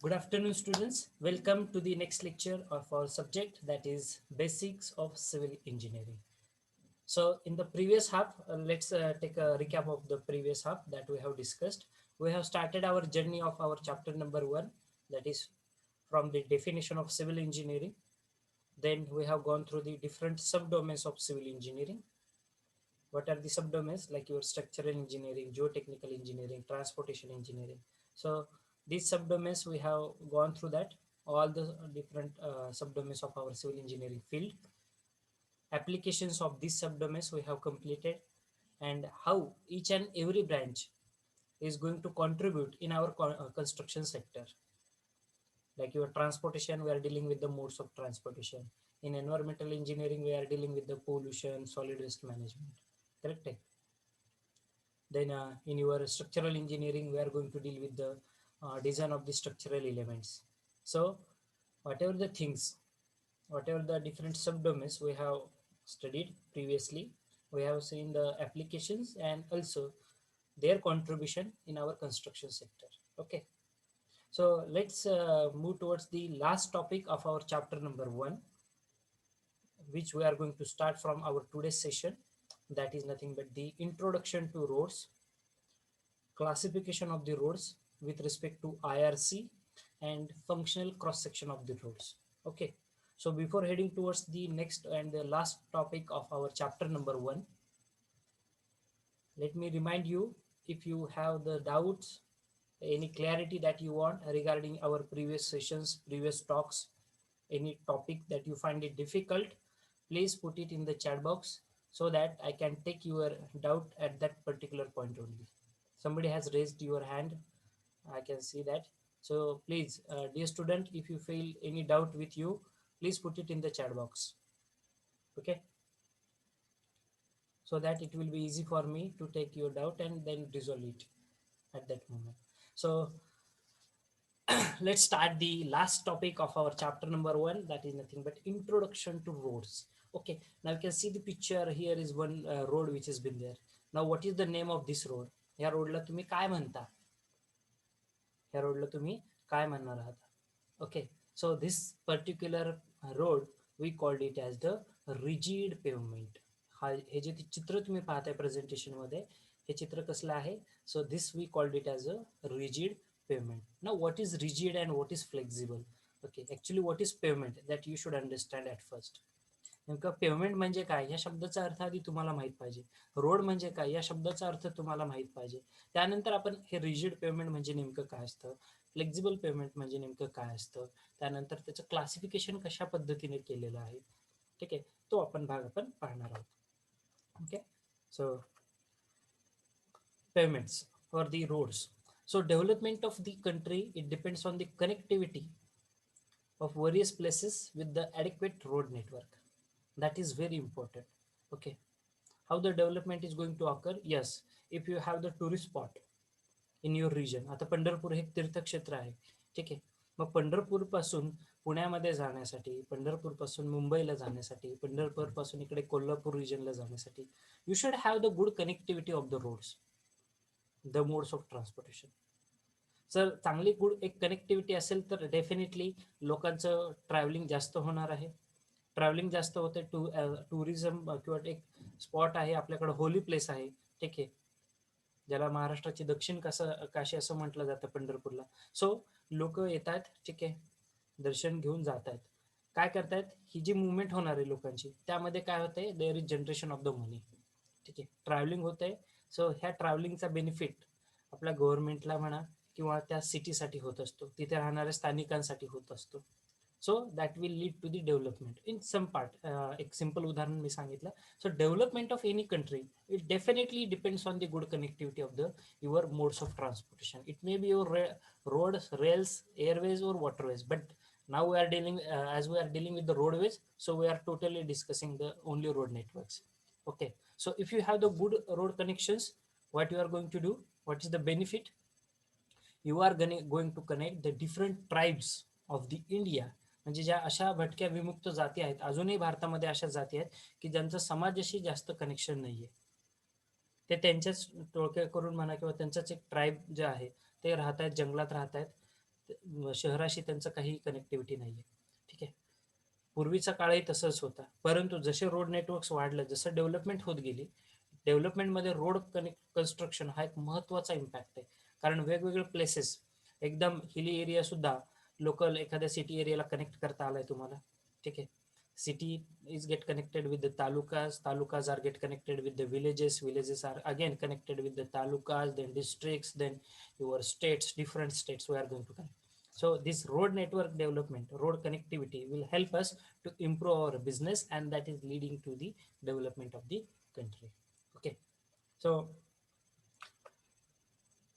Good afternoon, students. Welcome to the next lecture of our subject, that is Basics of Civil Engineering. So, in the previous half, let's take a recap of the previous half that we have discussed. We have started our journey of our chapter number 1, that is from the definition of civil engineering. Then we have gone through the different subdomains of civil engineering. What are the subdomains? Like your structural engineering, geotechnical engineering, transportation engineering. So these subdomains we have gone through that, all the different subdomains of our civil engineering field. Applications of these subdomains we have completed, and how each and every branch is going to contribute in our construction sector. Like your transportation, we are dealing with the modes of transportation. In environmental engineering, we are dealing with the pollution, solid waste management. Correct? Then in your structural engineering, we are going to deal with the design of the structural elements. So whatever the things, whatever the different subdomains we have studied previously, we have seen the applications and also their contribution in our construction sector. Okay. So let's move towards the last topic of our chapter number 1, which we are going to start from our today's session. That is nothing but the introduction to roads, classification of the roads with respect to IRC, and functional cross section of the roads. Okay. So before heading towards the next and the last topic of our chapter number 1, let me remind you, if you have the doubts, any clarity that you want regarding our previous sessions, previous talks, any topic that you find it difficult, please put it in the chat box so that I can take your doubt at that particular point only. Somebody has raised your hand, I can see that. So please, dear student, if you feel any doubt with you, please put it in the chat box. Okay, so that it will be easy for me to take your doubt and then resolve it at that moment. So let's start the last topic of our chapter number 1, that is nothing but introduction to roads. Okay, now you can see the picture. Here is one road which has been there. Now what is the name of this road? या रोडला तुम्ही काय म्हणता? या रोडला तुम्ही काय म्हणणार आहात? Okay, so this particular road we called it as the rigid pavement. हे जे चित्र तुम्ही पाहताय प्रेझेंटेशन मध्ये, हे चित्र कसलं आहे? So this we called it as a rigid pavement. Now what is rigid and what is flexible? Okay, actually what is pavement, that you should understand at first. नेमकं पेव्हमेंट म्हणजे काय, या शब्दाचा अर्थ आधी तुम्हाला माहित पाहिजे. रोड म्हणजे काय, या शब्दाचा अर्थ तुम्हाला माहित पाहिजे. त्यानंतर आपण हे रिजिड पेव्हमेंट म्हणजे नेमकं काय असतं, फ्लेक्झिबल पेव्हमेंट म्हणजे नेमकं काय असतं, त्यानंतर त्याचं क्लासिफिकेशन कशा पद्धतीने केलेलं आहे. ठीक आहे, तो आपण भाग आपण पाहणार आहोत. Okay, so pavements for the roads. So development of the country, it depends on the connectivity of various places with the adequate road network. That is very important. Okay, how the development is going to occur? Yes, if you have the tourist spot in your region. आता पंढरपूर हे तीर्थक्षेत्र आहे. ठीक आहे, मग पंढरपूर पासून पुण्यामध्ये जाण्यासाठी, पंढरपूर पासून मुंबईला जाण्यासाठी, पंढरपूर पासून इकडे कोल्हापूर रिजनला जाण्यासाठी, you should have the good connectivity of the roads, the modes of transportation. जर चांगली गुड एक कनेक्टिव्हिटी असेल तर डेफिनेटली लोकांचं ट्रॅव्हलिंग जास्त होणार आहे. ट्रॅव्हलिंग जास्त होते. टुरिझम किंवा एक स्पॉट आहे आपल्याकडे, होली प्लेस आहे. ठीक आहे, ज्याला महाराष्ट्राची दक्षिण काशी असं म्हटलं जातं पंढरपूरला. सो लोक येतात, ठीक आहे, दर्शन घेऊन जात आहेत. काय करतायत, ही जी मुवमेंट होणार आहे लोकांची, त्यामध्ये काय होतंय, there is generation of the money. ठीक आहे, ट्रॅव्हलिंग होतंय. सो ह्या ट्रॅव्हलिंगचा बेनिफिट आपल्या गव्हर्नमेंटला म्हणा किंवा त्या सिटीसाठी होत असतो, तिथे राहणाऱ्या स्थानिकांसाठी होत असतो. So that will lead to the development in some part. एक सिंपल उदाहरण मी सांगितलं. So development of any country, it definitely depends on the good connectivity of the your modes of transportation. It may be your roads, rails, airways or waterways, but now we are dealing as we are dealing with the roadways, so we are totally discussing the only road networks. Okay, so if you have the good road connections, what you are going to do, what is the benefit? You are going to connect the different tribes of the India. म्हणजे ज्या अशा भटक्या विमुक्त जाती आहेत, अजूनही भारतामध्ये अशा जाती आहेत की ज्यांचं समाजाशी जास्त कनेक्शन नाहीये. ते त्यांच्याच टोळक्या करून म्हणा किंवा त्यांचाच एक ट्राईब जे आहे ते राहत आहेत, जंगलात राहत आहेत. शहराशी त्यांचं काही कनेक्टिव्हिटी नाही आहे. ठीक आहे. पूर्वीचा काळही तसंच होता, परंतु जसे रोड नेटवर्क्स वाढलं, जसं डेव्हलपमेंट होत गेली, डेव्हलपमेंटमध्ये रोड कन्स्ट्रक्शन हा एक महत्त्वाचा इम्पॅक्ट आहे. कारण वेगवेगळे प्लेसेस, एकदम हिली एरिया सुद्धा लोकल एखाद्या सिटी एरियाला कनेक्ट करता आलाय तुम्हाला. ठीक आहे. City is get connected with the talukas are get connected with the villages are again connected with the talukas, then districts, then your states, different states we are going to connect. So this road network development, road connectivity will help us to improve our business, and that is leading to the development of the country. Okay. So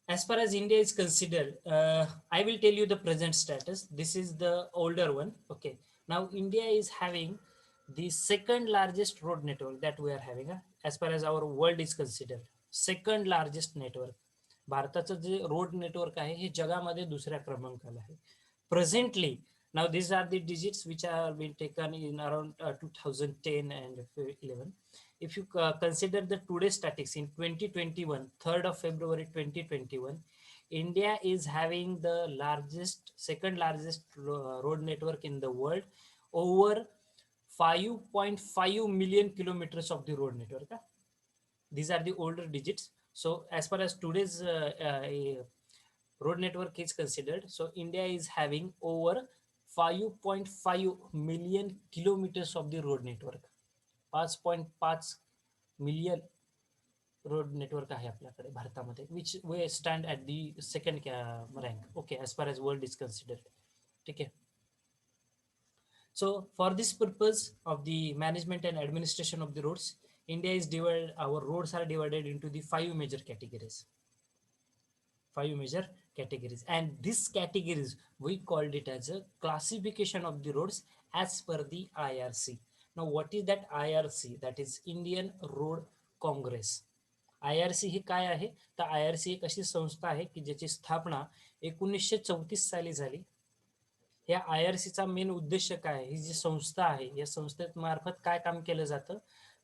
as far as India is considered, I will tell you the present status. This is the older one. Okay. Now India is having the second largest road network that we are having, as far as our world is considered. Second largest network. भारताचं जे road network आहे हे जगामध्ये दुसऱ्या क्रमांकाला आहे. Presently, now these are the digits which are been taken in around 2010 and 11. If you consider the today's statistics in 2021, 3rd of February 2021, India is having the second largest road network in the world, over 5.5 million kilometers of the road network. These are the older digits. So as far as today's road network is considered, so India is having over 5.5 million kilometers of the road network. 5.5 million road network आहे आपल्याकडे भारतामध्ये, which way stand at the second rank. Okay, as far as world is considered. ठीक आहे. So for this purpose of the management and administration of the roads, India is divided, our roads are divided into the five major categories. And these categories we called it as a classification of the roads as per the IRC. Now what is that IRC? That is Indian Road Congress. IRC ही काय आहे? तर IRC एक अशी संस्था आहे की ज्याची स्थापना 1934 साली झाली. या IRCचा मेन उद्देश काय आहे? ही जी संस्था आहे, या संस्थेमार्फत काय काम केलं जातं,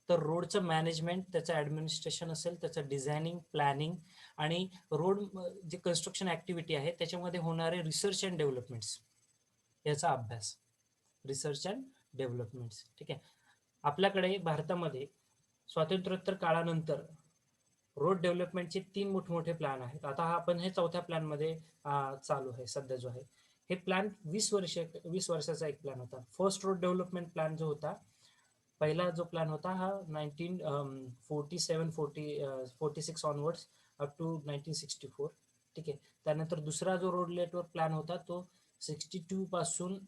तर रोडचं मॅनेजमेंट, त्याचं ॲडमिनिस्ट्रेशन असेल, त्याचं डिझायनिंग, प्लॅनिंग आणि रोड जे कन्स्ट्रक्शन ॲक्टिव्हिटी आहे त्याच्यामध्ये होणारे रिसर्च अँड डेव्हलपमेंट्स, याचा अभ्यास. Research and developments. ठीक आहे. आपल्याकडे भारतामध्ये स्वातंत्र्योत्तर काळानंतर रोड डेव्हलपमेंटचे 3 मोठमोठे प्लॅन आहेत. आता हा आपण हे 4थ्या प्लॅनमध्ये चालू आहे सध्या जो आहे. हे प्लॅन 20 वर्षाचा एक प्लॅन होता. फर्स्ट रोड डेव्हलपमेंट प्लॅन जो होता, पहिला जो प्लॅन होता हा 1947-46 ऑनवर्ड्स अप टू 1964. ठीक आहे. त्यानंतर दुसरा जो रोड नेटवर्क प्लॅन होता तो 62 पासून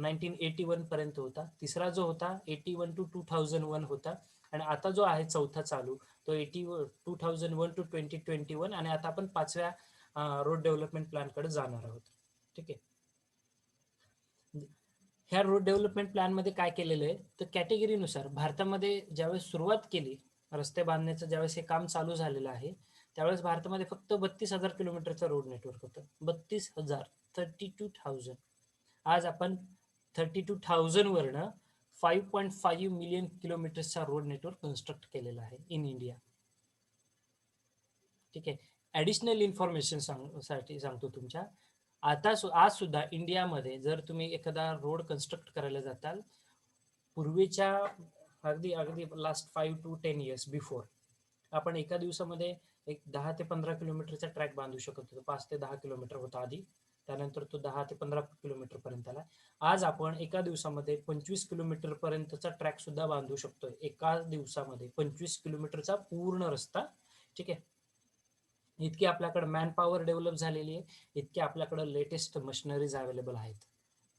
1981 पर्यंत होता. तिसरा जो होता 81 to 2001 होता. आणि आता जो आहे चौथा चालू तो 2001 to 2021. आणि आता आपण 5व्या रोड डेव्हलपमेंट प्लॅनकडे जाणार आहोत. ठीक आहे. ह्या रोड डेव्हलपमेंट प्लॅनमध्ये काय केलेलं आहे, तर कॅटेगरीनुसार भारतामध्ये ज्यावेळेस सुरुवात केली रस्ते बांधण्याचं, ज्यावेळेस हे काम चालू झालेलं आहे, त्यावेळेस भारतामध्ये फक्त 32,000 किलोमीटरचं रोड नेटवर्क होतं. 32,000, 32,000. आज आपण 32,000 वरनं 5.5 मिलियन किलोमीटर्सचा रोड नेटवर्क कन्स्ट्रक्ट केलेला आहे इन इंडिया. ठीक आहे. ॲडिशनल इन्फॉर्मेशन साठी सांगतो तुमच्या, आज सुद्धा इंडियामध्ये जर तुम्ही एखादा रोड कन्स्ट्रक्ट करायला जाताल, पूर्वीच्या अगदी लास्ट 5 to 10 years बिफोर आपण एका दिवसामध्ये एक 10 ते 15 किलोमीटरचा ट्रॅक बांधू शकत होतो. 5 ते 10 किलोमीटर होता आधी, त्यानंतर तो 10 ते 15 किलोमीटर पर्यंत आला. आज आपण एका दिवसामध्ये 25 किलोमीटर पर्यंतचा ट्रॅक सुद्धा बांधू शकतोय. एका दिवसामध्ये 25 किलोमीटरचा पूर्ण रस्ता. ठीक आहे. इतकी आपल्याकडे मॅन पॉवर डेव्हलप झालेली आहे, इतके आपल्याकडे लेटेस्ट मशिनरीज अवेलेबल आहेत.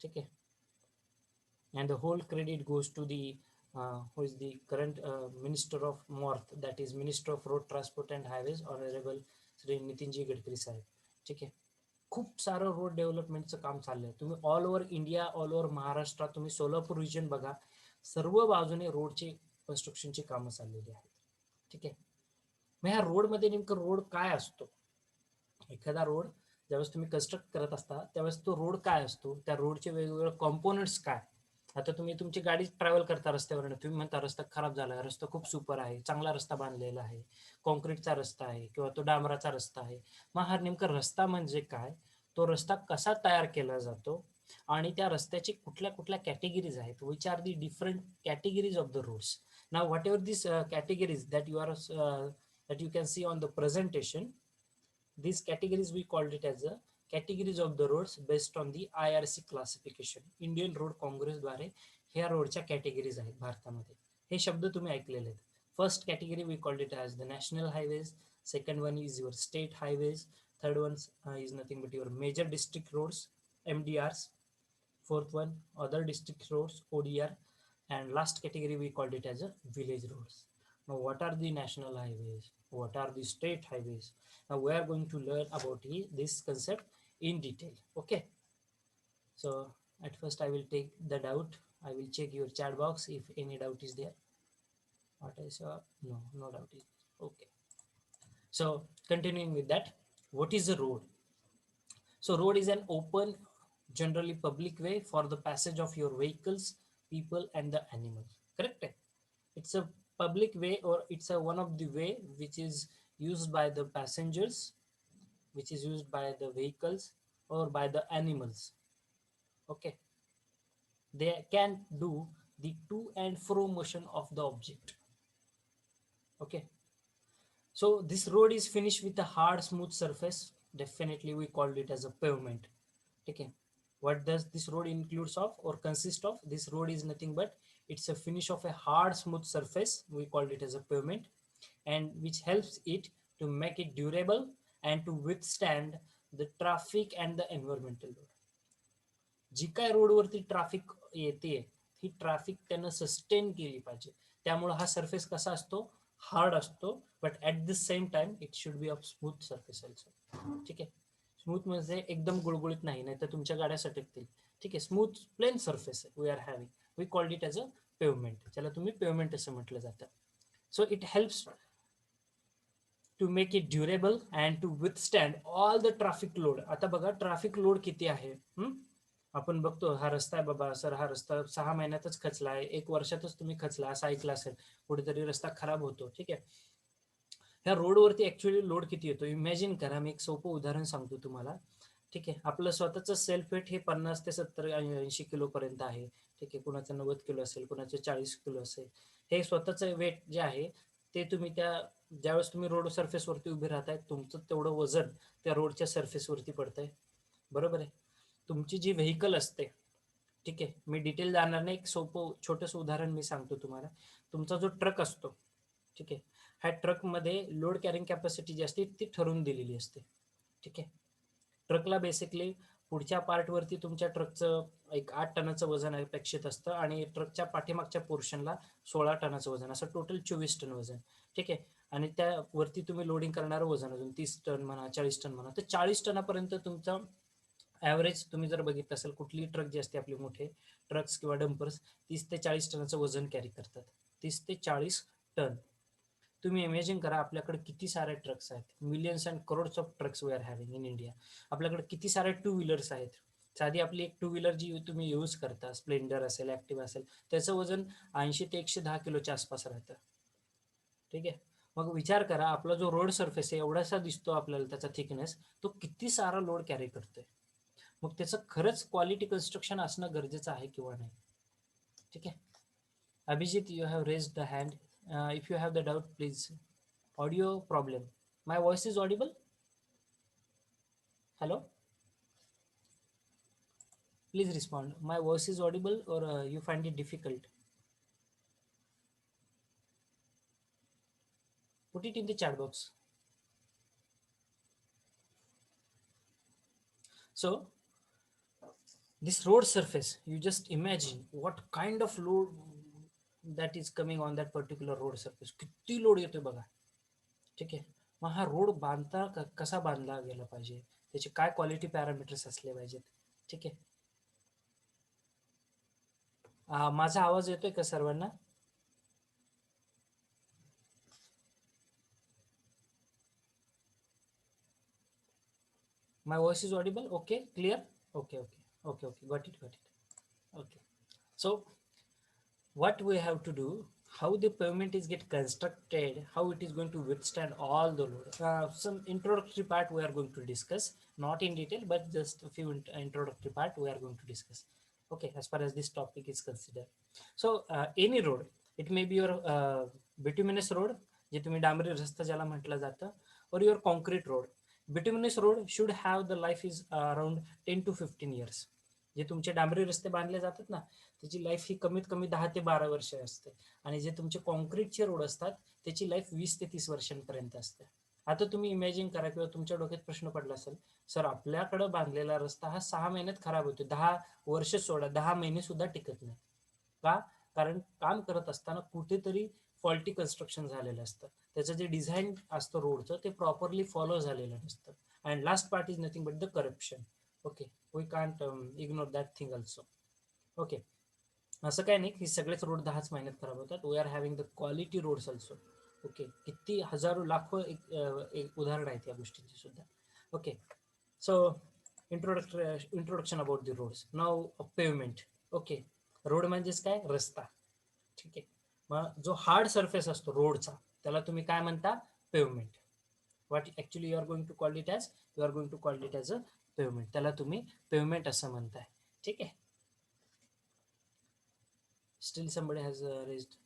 ठीक आहे. And the whole credit goes to the who is the current Minister of MORTH, that is Minister of Road Transport and Highways, Honorable Shri Nitin ji Gadkari साहेब. ठीक आहे. खूप सारं रोड डेव्हलपमेंटचं काम चाललंय. तुम्ही all over India, all over महाराष्ट्रात तुम्ही सोलापूर रिजन बघा, सर्व बाजूने रोडची कन्स्ट्रक्शनची कामं चाललेली आहेत. ठीक आहे. मग ह्या रोडमध्ये नेमकं रोड काय असतो? एखादा रोड ज्यावेळेस तुम्ही कन्स्ट्रक्ट करत असता त्यावेळेस तो रोड काय असतो, त्या रोडचे वेगवेगळे कॉम्पोनंट्स काय. आता तुम्ही तुमची गाडी ट्रॅव्हल करता रस्त्यावरनं, तुम्ही म्हणता रस्ता खराब झाला आहे, रस्ता खूप सुपर आहे, चांगला रस्ता बांधलेला आहे, कॉन्क्रीटचा रस्ता आहे किंवा तो डांबराचा रस्ता आहे. मग हा नेमका रस्ता म्हणजे काय, तो रस्ता कसा तयार केला जातो आणि त्या रस्त्याचे कुठल्या कुठल्या कॅटेगरीज आहेत, which are the different categories of the roads. Now whatever this categories that you are that you can see on the presentation, these categories we called it as a categories of the roads based on the IRC classification. Indian road Congress द्वारे ह्या रोडच्या categories आहेत भारतामध्ये. हे शब्द तुम्ही ऐकलेले आहेत. First category we called it as the national highways, second one is your state highways, third one is nothing but your major district roads, MDRs, fourth one other district roads, ODR, and last category we called it as a village roads. Now what are the national highways, what are the state highways? Now we are going to learn about this concept in detail. Okay, so at first I will take the doubt, I will check your chat box if any doubt is there. What I saw, no doubt is there. Okay, so continuing with that, what is a road? So road is an open, generally public way for the passage of your vehicles, people, and the animals. Correct? It's a public way, or it's a one of the way which is used by the passengers, which is used by the vehicles or by the animals. Okay. They can do the to and fro motion of the object. Okay. So this road is finished with a hard, smooth surface. Definitely, we called it as a pavement. Okay, what does this road includes of or consist of? This road is nothing but it's a finish of a hard, smooth surface. We called it as a pavement, and which helps it to make it durable and to withstand the traffic and the environmental load. जी काय रोडवरती traffic येते ही traffic त्यानं sustain केली पाहिजे. त्यामुळे हा surface कसा असतो, हार्ड असतो, but at the same time it should B of smooth surface also. ठीक आहे, स्मूथ म्हणजे एकदम गुळगुळीत नाही, नाही तर तुमच्या गाड्या सटकतील. ठीक आहे, smooth plain surface we are having, we called it as a pavement. त्याला तुम्ही पेवमेंट असं म्हटलं जातं. So it helps to make it durable and to withstand all the traffic load. आता बघा ट्रॅफिक लोड किती आहे. आपण बघतो हा रस्ता आहे बाबा, सर हा रस्ता 6 महिन्यातच खचला आहे, 1 वर्षातच तुम्ही खचला असं ऐकलं असेल, कुठेतरी रस्ता खराब होतो. ठीक आहे, ह्या रोडवरती ऍक्च्युअली लोड किती येतो इमॅजिन करा. मी एक सोपं उदाहरण सांगतो तुम्हाला. ठीक आहे, आपलं स्वतःचं सेल्फ वेट हे 50 ते 70 80 किलो पर्यंत आहे. ठीक आहे, कुणाचं 90 किलो असेल, कुणाचं 40 किलो असेल. हे स्वतःचं वेट जे आहे ते तुम्ही ज्यावेळेस तुम्ही रोड सरफेसवरती उभे राहताय, तुमचं तेवढं वजन त्या रोडच्या सरफेसवरती पडतंय. बरोबर आहे. तुमची जी व्हेकल असते, ठीक आहे, मी डिटेल जाणार नाही, एक सोपं छोटंसं उदाहरण मी सांगतो तुम्हाला. तुमचा जो ट्रक असतो, ठीक आहे, ह्या ट्रकमध्ये लोड कॅरिंग कॅपॅसिटी जी असते ती ठरवून दिलेली असते. ठीक आहे, ट्रकला बेसिकली पुढच्या पार्टवरती तुमच्या ट्रकचं एक 8 टनाचं वजन अपेक्षित असतं आणि ट्रकच्या पाठीमागच्या पोर्शनला 16 टनाचं वजन, असं टोटल 24 टन वजन. ठीक आहे, आणि त्यावरती तुम्ही लोडिंग करणारं वजन अजून 30 टन म्हणा, 40 टन म्हणा, तर 40 टनापर्यंत तुमचा ॲव्हरेज तुम्ही जर बघितलं असेल, कुठलीही ट्रक जी असते आपली मोठे ट्रक्स किंवा डंपर्स 30 ते 40 टनाचं वजन कॅरी करतात. 30 ते 40 टन. तुम्ही इमॅजिन करा आपल्याकडे किती सारे ट्रक्स आहेत. Millions and crores of trucks we are having in India. आपल्याकडे किती सारे टू व्हीलर्स आहेत. साधी आपली एक टू व्हीलर जी तुम्ही यूज करता, स्प्लेंडर असेल, ॲक्टिव्हा असेल, त्याचं वजन 80 ते 110 किलोच्या आसपास राहतं. ठीक आहे, मग विचार करा आपला जो रोड सरफेस आहे एवढासा दिसतो आपल्याला, त्याचा थिकनेस, तो किती सारा लोड कॅरी करतोय. मग त्याचं खरंच क्वालिटी कन्स्ट्रक्शन असणं गरजेचं आहे किंवा नाही. ठीक आहे, Abhijit you have raise the hand. If you have the doubt please. Audio problem, my voice is audible? Hello, please respond. My voice is audible or you find it difficult? Put it in the chat box. So this road surface, you just imagine what kind of load that is coming on that particular road surface. किती load येतोय बघा. ठीक आहे, मग हा road कसा बांधला गेला पाहिजे, त्याचे काय क्वालिटी पॅरामीटर्स असले पाहिजेत. ठीक आहे, माझा आवाज येतोय का सर्वांना? My voice is audible? Okay, clear? Okay, got it. Okay, so what we have to do, how the pavement is get constructed, how it is going to withstand all the load. Some introductory part we are going to discuss. not in detail, but just a few introductory part we are going to discuss. Okay, as far as this topic is considered. So any road, it may be your bituminous road, जे तुम्ही डांबरी रस्ता ज्याला म्हटलं जातं, or your concrete road. Bituminous road should have the life is around 10 to 15 years. जे तुमचे डांबरी रस्ते बांधले जातात ना, त्याची लाईफ ही कमीत कमी 10 ते 12 वर्ष असते. आणि जे तुमचे कॉन्क्रीटचे रोड असतात त्याची लाईफ 20 ते 30 वर्षांपर्यंत असते. आता तुम्ही इमॅजिन करा किंवा तुमच्या डोक्यात प्रश्न पडला असेल, सर आपल्याकडे बांधलेला रस्ता हा 6 महिन्यात खराब होतो, 10 वर्ष सोडा, 10 महिने सुद्धा टिकत नाही. का? कारण काम करत असताना कुठेतरी फॉल्टी कन्स्ट्रक्शन झालेलं असतं. त्याचं जे डिझाईन असतं रोडचं ते प्रॉपरली फॉलो झालेलं नसतं. And last part is nothing but the corruption. Okay, we can't ignore that thing also. Okay, असं काय नाही की सगळेच रोड 10च महिन्यात खराब होतात. We are having the quality roads also. Okay, किती हजारो लाखो एक उदाहरण आहेत या गोष्टींची सुद्धा. ओके, so introduction about the roads. Now pavement. Okay, road म्हणजेच काय? रस्ता. ठीक आहे. मग जो हार्ड सरफेस असतो रोडचा त्याला तुम्ही काय म्हणता? Pavement. What actually you are going to call it as? You are going to call it as a pavement. त्याला तुम्ही पेवमेंट असं म्हणताय. ठीक आहे. Still somebody has raised.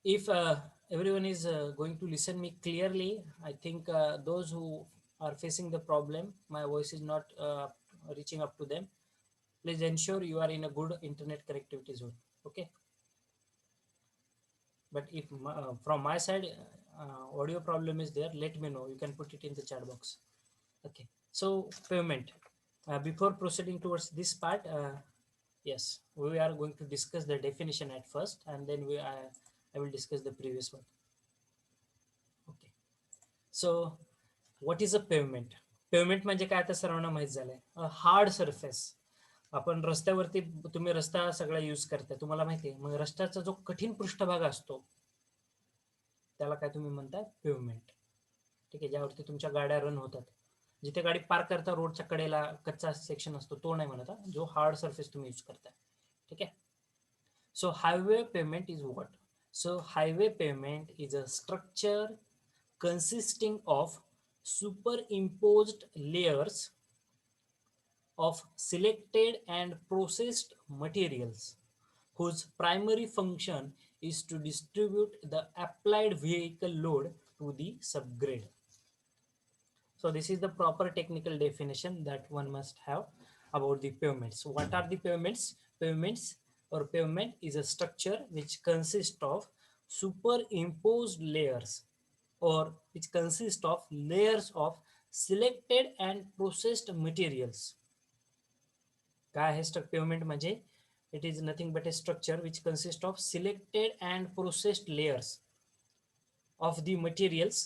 If everyone is going to listen me clearly, I think those who are facing the problem, my voice is not reaching up to them. Please ensure you are in a good internet connectivity zone. Okay. But if from my side audio problem is there, let me know. You can put it in the chat box. Okay. So payment. Before proceeding towards this part, yes, we are going to discuss the definition at first, and then I will discuss the previous one. Okay. So what is a pavement? Pavement म्हणजे काय आता सर्वांना माहित झालंय. Hard surface. आपण रस्त्यावरती तुम्ही रस्ता सगळा यूज करताय, तुम्हाला माहिती आहे. मग रस्त्याचा जो कठीण पृष्ठभाग असतो त्याला काय तुम्ही म्हणताय? पेवमेंट. ठीक आहे, ज्यावरती तुमच्या गाड्या रन होतात. जिथे गाडी पार्क करता रोडच्या कडेला कच्चा सेक्शन असतो तो नाही म्हणत, जो हार्ड सरफेस तुम्ही यूज करताय. ठीक आहे. So highway pavement is what? So highway pavement is a structure consisting of superimposed layers of selected and processed materials whose primary function is to distribute the applied vehicle load to the subgrade. So this is the proper technical definition that one must have about the pavements. So what are the pavements? Pavements or pavement is a structure which consists of superimposed layers or which consists of layers of selected and processed materials. काय आहे pavement म्हणजे? It is nothing but a structure which consists of selected and processed layers of the materials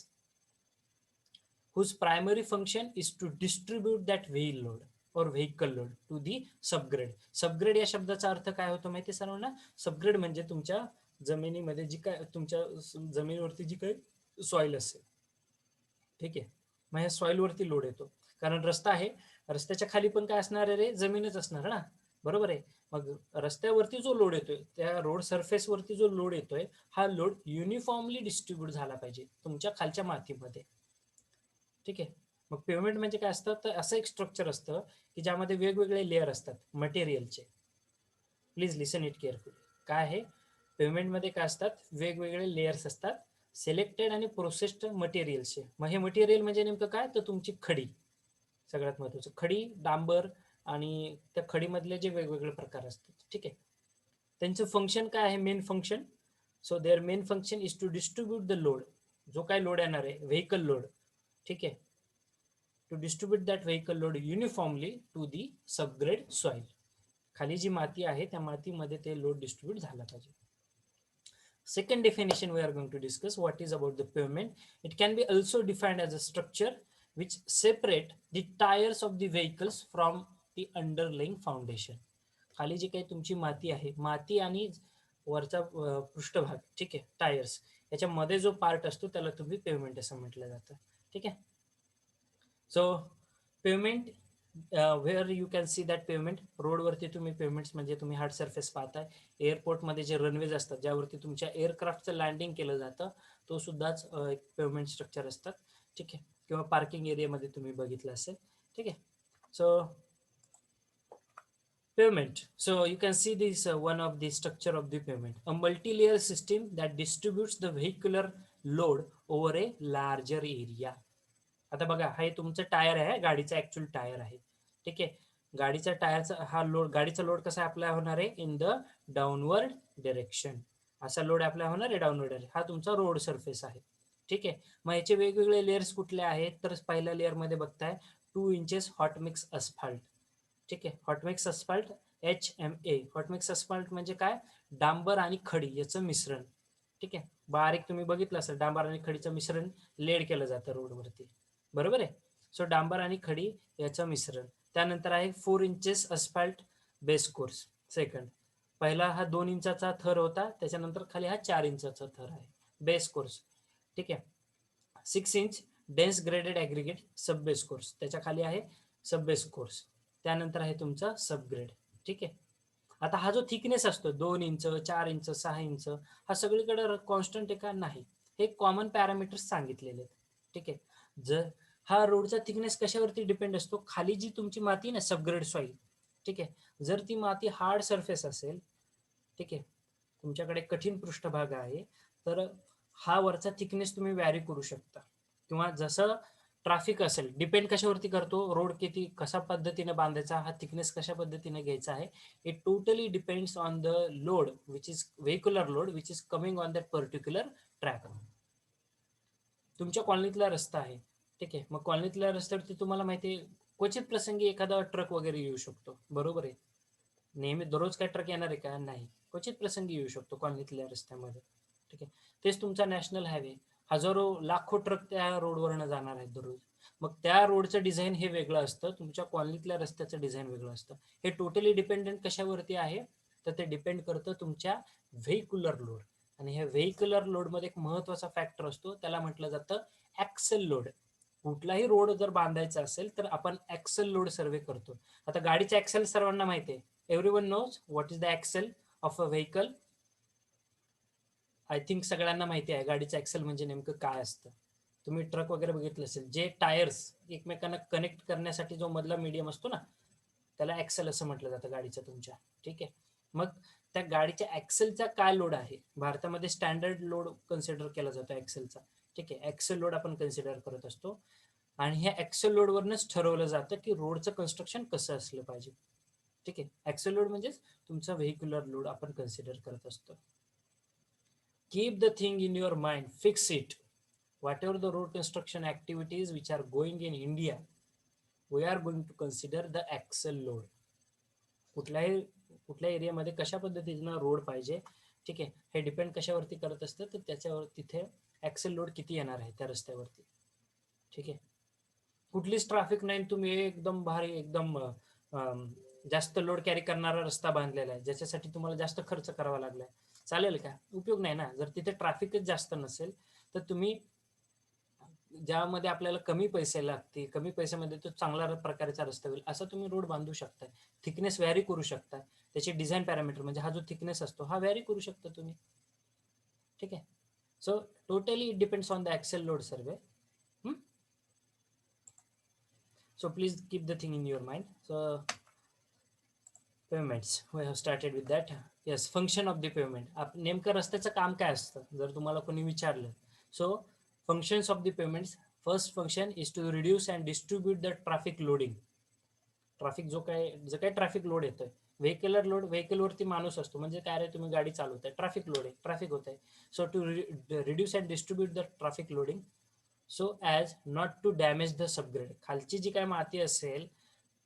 whose primary function is to distribute that vehicle load or vehicle load to the subgrade. Subgrade या शब्दाचा अर्थ काय होतो माहिती सर्वांना? Subgrade म्हणजे तुमच्या जमिनीमध्ये जी काय तुमच्या जमिनीवरती जी काही सॉइल असेल, ठीक आहे, मग ह्या सॉइलवरती लोड येतो. कारण रस्ता आहे, रस्त्याच्या खाली पण काय असणार आहे रे? जमीनच असणार ना, बरोबर आहे. मग रस्त्यावरती जो लोड येतोय, त्या रोड सरफेसवरती जो लोड येतोय, हा लोड युनिफॉर्मली डिस्ट्रीब्यूट झाला पाहिजे तुमच्या खालच्या मातीमध्ये. ठीक आहे. मग पेवमेंट म्हणजे काय असतं? तर असं एक स्ट्रक्चर असतं की ज्यामध्ये वेगवेगळे लेअर असतात मटेरियलचे. Please listen it carefully. काय आहे? पेवमेंटमध्ये काय असतात? वेगवेगळे लेयर्स असतात सिलेक्टेड आणि प्रोसेस्ड मटेरियल्सचे. मग हे मटेरियल म्हणजे नेमकं काय? तर तुमची खडी, सगळ्यात महत्त्वाचं खडी, डांबर आणि त्या खडीमधले जे वेगवेगळे प्रकार असतात. ठीक आहे. त्यांचं फंक्शन काय आहे? Main function. So their main function is to distribute the load. जो काय लोड येणार आहे, व्हेकल लोड. ठीक आहे. To distribute that vehicle load uniformly to the subgrade soil. खाली जी माती आहे त्या मातीमध्ये ते लोड डिस्ट्रीब्यूट झाला पाहिजे. Second definition we are going to discuss what is about the pavement. It can be also defined as a structure which separate the tires of the vehicles from the underlying foundation. खाली जी काही तुमची माती आहे, माती आणि वरचा पृष्ठभाग, ठीक आहे, टायर्स, याच्यामध्ये जो पार्ट असतो त्याला तुम्ही पेवमेंट असं म्हटलं जातं. ठीक आहे. So pavement where you can see that payment. रोडवरती तुम्ही पेमेंट्स म्हणजे तुम्ही हार्ड सरफेस पाहताय. एअरपोर्टमध्ये जे रनवेज असतात ज्यावरती तुमच्या एअरक्राफ्टचं लँडिंग केलं जातं तो सुद्धाच एक पेमेंट स्ट्रक्चर असतात. ठीक आहे. किंवा पार्किंग एरियामध्ये तुम्ही बघितलं असेल. ठीक आहे. So payment. So you can see this one of the structure of the payment. A multi-layer system that distributes the vehicular load over a larger area. आता बघा हे तुमचं टायर आहे, गाडीचा ऍक्च्युअल टायर आहे. ठीक आहे. गाडीचा टायरचा हा लोड, गाडीचा लोड कसा अप्लाय होणार आहे इन द डाऊनवर्ड डायरेक्शन. असा लोड अप्लाय होणार आहे डाऊनवर्ड डायरेक्शन. हा तुमचा रोड सरफेस आहे. ठीक आहे. मग याचे वेगवेगळे लेयर्स कुठले आहेत तर पहिल्या लेअरमध्ये बघताय 2 इंचेस हॉट मिक्स अस्फाल्ट. ठीक आहे. Hot mix Asphalt HMA. Hot mix Asphalt म्हणजे काय, डांबर आणि खडी याचं मिश्रण. ठीक आहे. बारीक तुम्ही बघितलं असेल डांबर आणि खडीचं मिश्रण लेड केलं जातं रोडवरती. बरोबर आहे. सो डांबर आणि खडी याचं मिश्रण. त्यानंतर आहे 4 inches Asphalt base course. Second पहिला हा 2 इंचाचा थर होता, त्याच्यानंतर खाली हा 4 इंचाचा थर आहे बेस कोर्स. ठीक आहे. 6 इंच डेन्स ग्रेडेड ॲग्रिगेट सब बेस कोर्स, त्याच्या खाली आहे सब बेस कोर्स. त्यानंतर आहे तुमचा सबग्रेड. ठीक आहे. आता हा जो थिकनेस असतो 2 इंच 4 इंच 6 इंच हा सगळीकडे कॉन्स्टंट आहे का, नाही. हे कॉमन पॅरामीटर्स सांगितलेले आहेत. ठीक आहे. जर हा रोडचा थिकनेस कशावरती डिपेंड असतो, खाली जी तुमची माती ना सबग्रेड सॉईल. ठीक आहे. जर ती माती हार्ड सरफेस असेल, ठीक आहे, तुमच्याकडे कठीण पृष्ठभाग आहे, तर हा वरचा थिकनेस तुम्ही व्हॅरी करू शकता. किंवा जसं ट्रॅफिक असेल, डिपेंड कशावरती करतो, रोड किती कशा पद्धतीने बांधायचा, हा थिकनेस कशा पद्धतीने घ्यायचा आहे. It totally depends on the load which is vehicular load which is coming on that particular track. तुमच्या कॉलनीतला रस्ता आहे. ठीक आहे. मग कॉलनीतल्या रस्त्यावरती तुम्हाला माहिती आहे क्वचित प्रसंगी एखादा ट्रक वगैरे येऊ शकतो. बरोबर आहे. नेहमी दररोज काय ट्रक येणार आहे का, नाही. क्वचित प्रसंगी येऊ शकतो कॉलनीतल्या रस्त्यामध्ये. ठीक आहे. तेच तुमचा नॅशनल हायवे, हजारो लाखो ट्रक त्या रोडवरनं जाणार आहेत दररोज. मग त्या रोडचं डिझाईन हे वेगळं असतं, तुमच्या कॉलनीतल्या रस्त्याचं डिझाईन वेगळं असतं. हे टोटली डिपेंडेंट कशावरती आहे तर ते डिपेंड करतं तुमच्या व्हेहिक्युलर लोड. आणि ह्या व्हेहिक्युलर लोडमध्ये एक महत्त्वाचा फॅक्टर असतो, त्याला म्हटलं जातं ॲक्सेल लोड. कुठलाही रोड जर बांधायचा असेल तर आपण ॲक्सेल लोड सर्वे करतो. आता गाडीचा ॲक्सेल सर्वांना माहिती आहे. Everyone knows what is the axle of a vehicle. I think सगळ्यांना माहिती आहे गाडीचं ॲक्सेल म्हणजे नेमकं काय असतं. तुम्ही ट्रक वगैरे बघितलं असेल, जे टायर्स एकमेकांना कनेक्ट करण्यासाठी जो मधला मीडियम असतो ना, त्याला ॲक्सेल असं म्हटलं जातं गाडीच्या तुमच्या. ठीक आहे. मग त्या गाडीच्या ॲक्सेलचा काय लोड आहे, भारतामध्ये स्टँडर्ड लोड कन्सिडर केला जातो ॲक्सेलचा. ठीक आहे. ॲक्सेल लोड आपण कन्सिडर करत असतो. आणि ह्या ॲक्सेल लोडवरनंच ठरवलं जातं की रोडचं कन्स्ट्रक्शन कसं असलं पाहिजे. ठीक आहे. ॲक्सेल लोड म्हणजेच तुमचा व्हेहिक्युलर लोड आपण कन्सिडर करत असतो. Keep the thing in your mind, fix it. Whatever the road construction activities which are going in India, we are going to consider the axle load. कुठल्याही कुठल्या एरियामध्ये कशा पद्धतीनं रोड पाहिजे. ठीक आहे. हे डिपेंड कशावरती करत असतं तर त्याच्यावर तिथे ॲक्सेल लोड किती येणार आहे त्या रस्त्यावरती. ठीक आहे. कुठलीच ट्रॅफिक नाही, तुम्ही एकदम भारी एकदम जास्त लोड कॅरी करणारा रस्ता बांधलेला आहे ज्याच्यासाठी तुम्हाला जास्त खर्च करावा लागलाय, चालेल का, उपयोग नाही ना. जर तिथे ट्रॅफिकच जास्त नसेल तर तुम्ही ज्यामध्ये आपल्याला कमी पैसे लागतील, कमी पैशामध्ये तो चांगला प्रकारचा रस्ता होईल असा तुम्ही रोड बांधू शकताय. थिकनेस व्हॅरी करू शकताय. त्याचे डिझाईन पॅरामीटर म्हणजे हा जो थिकनेस असतो हा व्हॅरी करू शकता तुम्ही. ठीक आहे. So totally it depends on the axle load survey. So please keep the thing in your mind. So payments we have started with that. Yes, function of the payment. नेमकं रस्त्याचं काम काय असतं जर तुम्हाला कोणी विचारलं. So functions of the payments. First function is to reduce and distribute the traffic loading. Traffic जो काही ट्रॅफिक लोड येतोय, व्हेहिक्युलर लोड, व्हेहिकलवरती माणूस असतो म्हणजे काय रे, तुम्ही गाडी चालवताय, ट्रॅफिक लोड आहे, ट्रॅफिक होत आहे. So to reduce and distribute the traffic loading so as not to damage the subgrade. खालची जी काय माती असेल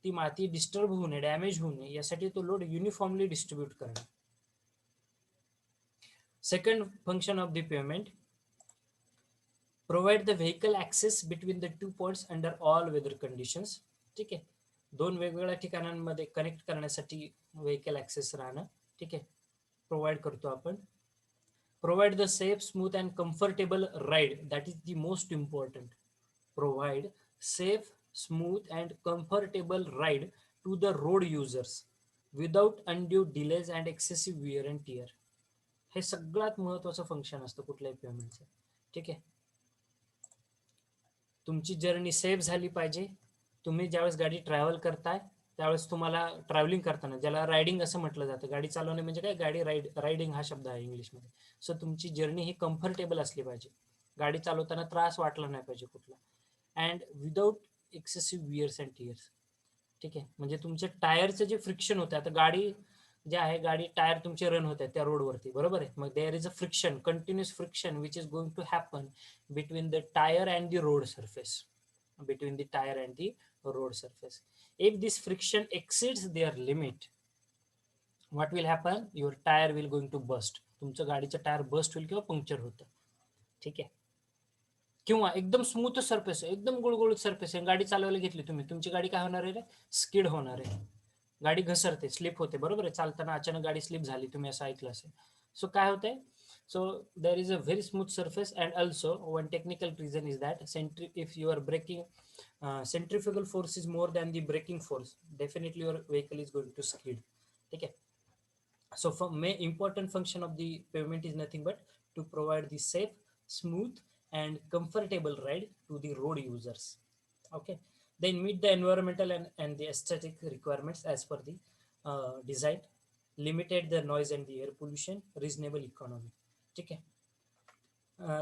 ती माती डिस्टर्ब होऊ नये, डॅमेज होऊ नये यासाठी तो लोड युनिफॉर्मली डिस्ट्रीब्यूट करणं. Second function of the payment, provide the vehicle access between the 2 points under all weather conditions. ठीक आहे. दोन वेगवेगळ्या ठिकाणांमध्ये कनेक्ट करण्यासाठी व्हेकल ॲक्सेस राहणं. ठीक आहे, प्रोव्हाइड करतो आपण. Provide the safe smooth and comfortable ride, that is the most important. Provide safe smooth and comfortable ride to the road users without undue delays and excessive wear and tear. हे सगळ्यात महत्त्वाचं function असतं कुठल्याही पेमेंटचं. ठीक आहे. तुमची journey safe झाली पाहिजे. तुम्ही ज्यावेळेस गाडी ट्रॅव्हल करताय त्यावेळेस तुम्हाला ट्रॅव्हलिंग करताना, ज्याला रायडिंग असं म्हटलं जातं, गाडी चालवणे म्हणजे काय, गाडी रायडिंग हा शब्द आहे इंग्लिशमध्ये. सो तुमची जर्नी ही कम्फर्टेबल असली पाहिजे. गाडी चालवताना त्रास वाटला नाही पाहिजे कुठला. And without excessive wears and tears. ठीक आहे. म्हणजे तुमचे टायरचं जे फ्रिक्शन होतं, आता गाडी जे आहे, गाडी टायर तुमचे रन होत आहेत त्या रोडवरती, बरोबर आहे. मग there is a friction, continuous friction which is going to happen between the tire and the road surface, between the tire and the road surface. If this friction exceeds their limit, what will happen, your tire will going to burst. तुमचं गाडीचं tyre bast होईल किंवा puncture होतं. ठीक आहे. किंवा एकदम smooth surface आहे, एकदम गुळगुळीत सरफेस आहे, गाडी चालवायला घेतली तुम्ही, तुमची गाडी काय होणार आहे, स्किड होणार आहे, गाडी घसरते, स्लिप होते, बरोबर आहे. चालताना अचानक गाडी स्लिप झाली, तुम्ही असं ऐकलं असेल. सो काय होतंय, so there is a very smooth surface. And also one technical reason is that if you are braking, centrifugal force is more than the braking force, definitely your vehicle is going to skid. Okay. So for main important function of the pavement is nothing but to provide the safe, smooth and comfortable ride to the road users. Okay. Then meet the environmental and the aesthetic requirements as per the design, limited the noise and the air pollution, reasonable economy. Okay.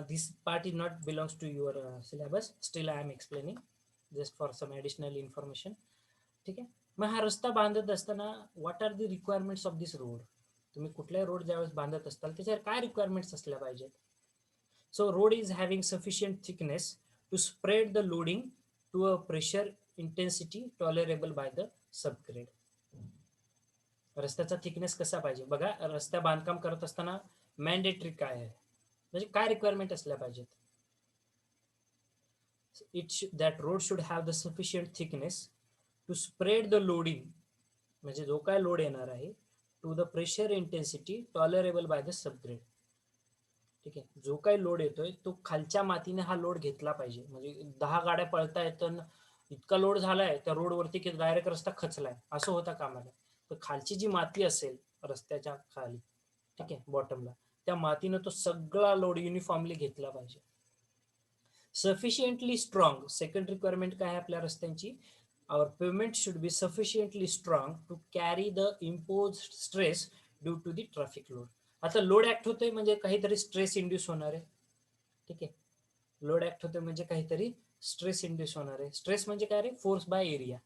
This part is not belongs to your syllabus, still I am explaining just for some additional information. ठीक आहे. मग हा रस्ता बांधत असताना what are the requirements of this road, तुम्ही कुठलाही road ज्यावेळेस बांधत असताल त्याच्यावर काय रिक्वायरमेंट्स असल्या पाहिजेत. So road is having sufficient thickness to spread the loading to a pressure intensity tolerable by the subgrade. रस्त्याचा थिकनेस कसा पाहिजे बघा, रस्त्या बांधकाम करत असताना मॅन्डेटरी काय आहे, म्हणजे काय रिक्वायरमेंट असल्या पाहिजेत. That road should have the sufficient thickness to spread the loading, म्हणजे जो काय लोड येणार आहे, to the pressure intensity tolerable by the subgrade. ठीक आहे. जो काही लोड येतोय तो खालच्या मातीने हा लोड घेतला पाहिजे. म्हणजे 10 गाड्या पळता येतं, इतका लोड झालाय त्या रोडवरती की डायरेक्ट रस्ता खचलाय, असं होता कामा नये. तर खालची जी माती असेल रस्त्याच्या खाली, ठीक आहे, बॉटमला, त्या मातीनं तो सगळा लोड युनिफॉर्मली घेतला पाहिजे. सफिशियंटली स्ट्रॉंग, सेकंड रिक्वायरमेंट काय आहे आपल्या रस्त्यांची, our pavement should be sufficiently strong to carry the imposed stress due to the traffic load. आता लोड ऍक्ट होतोय म्हणजे काहीतरी स्ट्रेस इंड्यूस होणार आहे. ठीक आहे. लोड ऍक्ट होतोय म्हणजे काहीतरी स्ट्रेस इंड्यूस होणार आहे. स्ट्रेस म्हणजे काय रे, फोर्स बाय एरिया,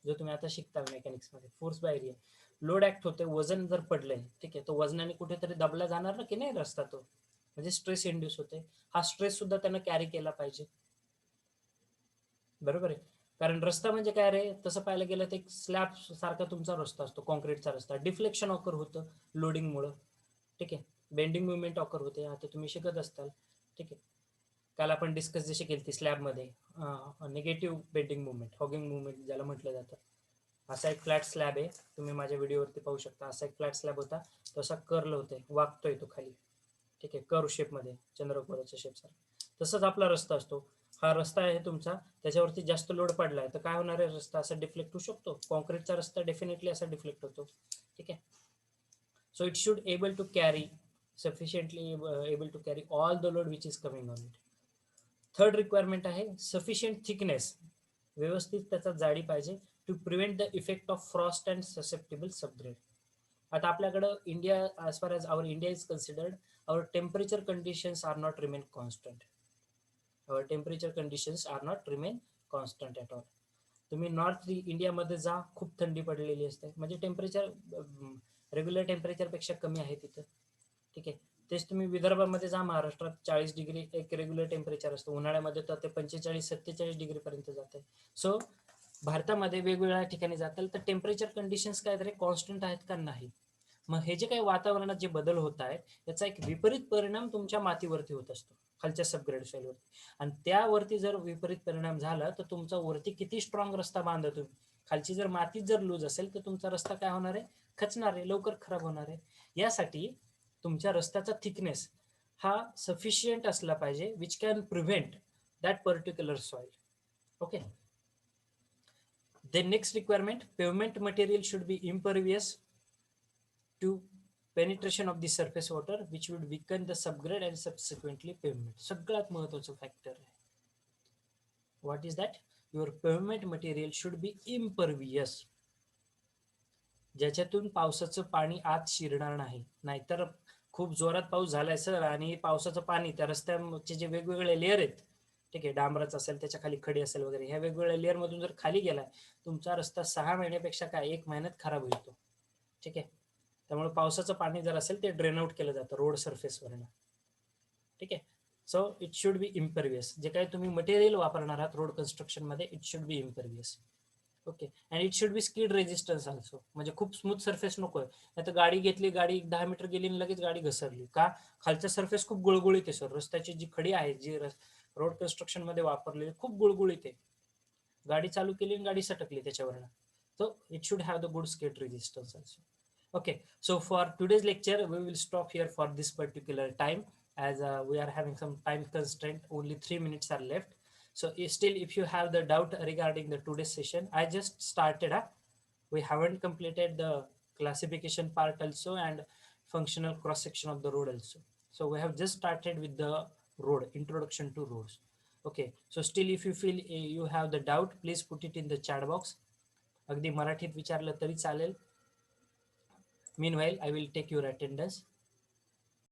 जो तुम्ही आता शिकता मेकॅनिक्स मध्ये, force by area. Load act होतोय, वजन जर पडलंय, ठीक आहे, तो वजनाने कुठेतरी दबला जाणार ना की नाही रस्ता, तो म्हणजे स्ट्रेस इंड्यूस होते. हा स्ट्रेस सुद्धा त्यानं कॅरी केला पाहिजे, बरोबर आहे. कारण रस्ता म्हणजे काय रे, तसं पाहायला गेलं तर एक स्लॅब सारखा तुमचा रस्ता असतो, कॉन्क्रीटचा रस्ता. डिफ्लेक्शन ऑकर होतं लोडिंगमुळं, ठीक आहे, बेंडिंग मुवमेंट ऑकर होते, आता तुम्ही शिकत असताल. ठीक आहे. काल आपण डिस्कस जशी केली ती स्लॅबमध्ये, negative bending movement, hugging movement ज्याला म्हटलं जातं. असा एक फ्लॅट स्लॅब आहे, तुम्ही माझ्या व्हिडिओवरती पाहू शकता. असा एक फ्लॅट स्लॅब होता, तसा कर्ल होतोय, वागतोय तो खाली. ठीक आहे, कर्व शेपमध्ये, चंद्रकोराच्या शेपसारखा. तसंच आपला रस्ता असतो. हा रस्ता आहे तुमचा, त्याच्यावरती जास्त लोड पडलाय तर काय होणार आहे, रस्ता असा डिफ्लेक्ट होऊ शकतो. कॉन्क्रीटचा रस्ता डेफिनेटली असा डिफ्लेक्ट होतो. ठीक आहे. So it should able to carry sufficiently able to carry all the load which is coming on it. Third requirement आहे सफिशियंट थिकनेस, व्यवस्थित त्याचा जाडी पाहिजे, to prevent the effect of frost and susceptible subgrade. आता आपल्याकडं India, as far as our India is considered, our temperature conditions are not remain constant. our temperature conditions are not remain constant at all. तुम्ही north इंडियामध्ये जा, खूप थंडी पडलेली असते, म्हणजे टेम्परेचर रेग्युलर टेम्परेचरपेक्षा कमी आहे तिथं. ठीक आहे. तेच तुम्ही विदर्भामध्ये जा, महाराष्ट्रात 40 डिग्री एक रेग्युलर टेम्परेचर असतं, उन्हाळ्यामध्ये तर ते 45-47 डिग्रीपर्यंत जाते. सो भारतामध्ये वेगवेगळ्या ठिकाणी जाताल तर टेम्परेचर कंडिशन्स काय तरी कॉन्स्टंट आहेत का नाही. मग हे जे काही वातावरणात जे बदल होत आहेत याचा एक विपरीत परिणाम तुमच्या मातीवरती होत असतो, खालच्या सबग्रेड सॉइलवरती. आणि त्यावरती जर विपरीत परिणाम झाला तर तुमचा वरती किती स्ट्रॉंग रस्ता बांधा तुम्ही, खालची जर माती जर लूज असेल तर तुमचा रस्ता काय होणार आहे, खचणार आहे, लवकर खराब होणार आहे. यासाठी तुमच्या रस्त्याचा थिकनेस हा सफिशियंट असला पाहिजे, which can prevent that particular soil. Okay. Then next requirement, pavement material should be impervious to penetration of the surface water which would weaken the subgrade and subsequently pavement. सगळ्यात महत्त्वाचं factor आहे. What is that? Your pavement material should be impervious. ज्याच्यातून पावसाचं पाणी आत शिरणार नाही. नाहीतर खूप जोरात पाऊस झालाय सर आणि पावसाचं पाणी त्या रस्त्याचे जे वेगवेगळे लेअर आहेत, ठीक आहे, डांबराचं असेल, त्याच्या खाली खडी असेल वगैरे, ह्या वेगवेगळ्या लेअर मधून जर खाली गेलाय, तुमचा रस्ता 6 महिन्यापेक्षा काय 1 महिन्यात खराब होईल तो. ठीक आहे. त्यामुळे पावसाचं पाणी जर असेल ते ड्रेन आउट केलं जातं रोड सरफेसवरनं. ठीक आहे. So it should be impervious. जे काही तुम्ही मटेरियल वापरणार आहात रोड कन्स्ट्रक्शनमध्ये, it should be impervious. Okay. And it should be skid resistance also. म्हणजे खूप स्मूथ सरफेस नको आहे. नाही तर गाडी घेतली, गाडी 10 मीटर गेली आणि लगेच गाडी घसरली का? खालचा सरफेस खूप गुळगुळीत आहे सर. रस्त्याची जी खडी आहे, जी रोड कन्स्ट्रक्शनमध्ये वापरलेली खूप गुळगुळीत आहे. गाडी चालू केली आणि गाडी सटकली त्याच्यावरनं. So it should have the good skid resistance also. Okay, so for today's lecture we will stop here for this particular time, as we are having some time constraint. Only 3 minutes are left. So still, if you have the doubt regarding the today's session, I just started. We haven't completed the classification part also and functional cross section of the road also. So we have just started with the road, introduction to roads. Okay, so still if you feel you have the doubt, please put it in the chat box. अगदी मराठीत विचारलं तरी चालेल. Meanwhile I will take your attendance.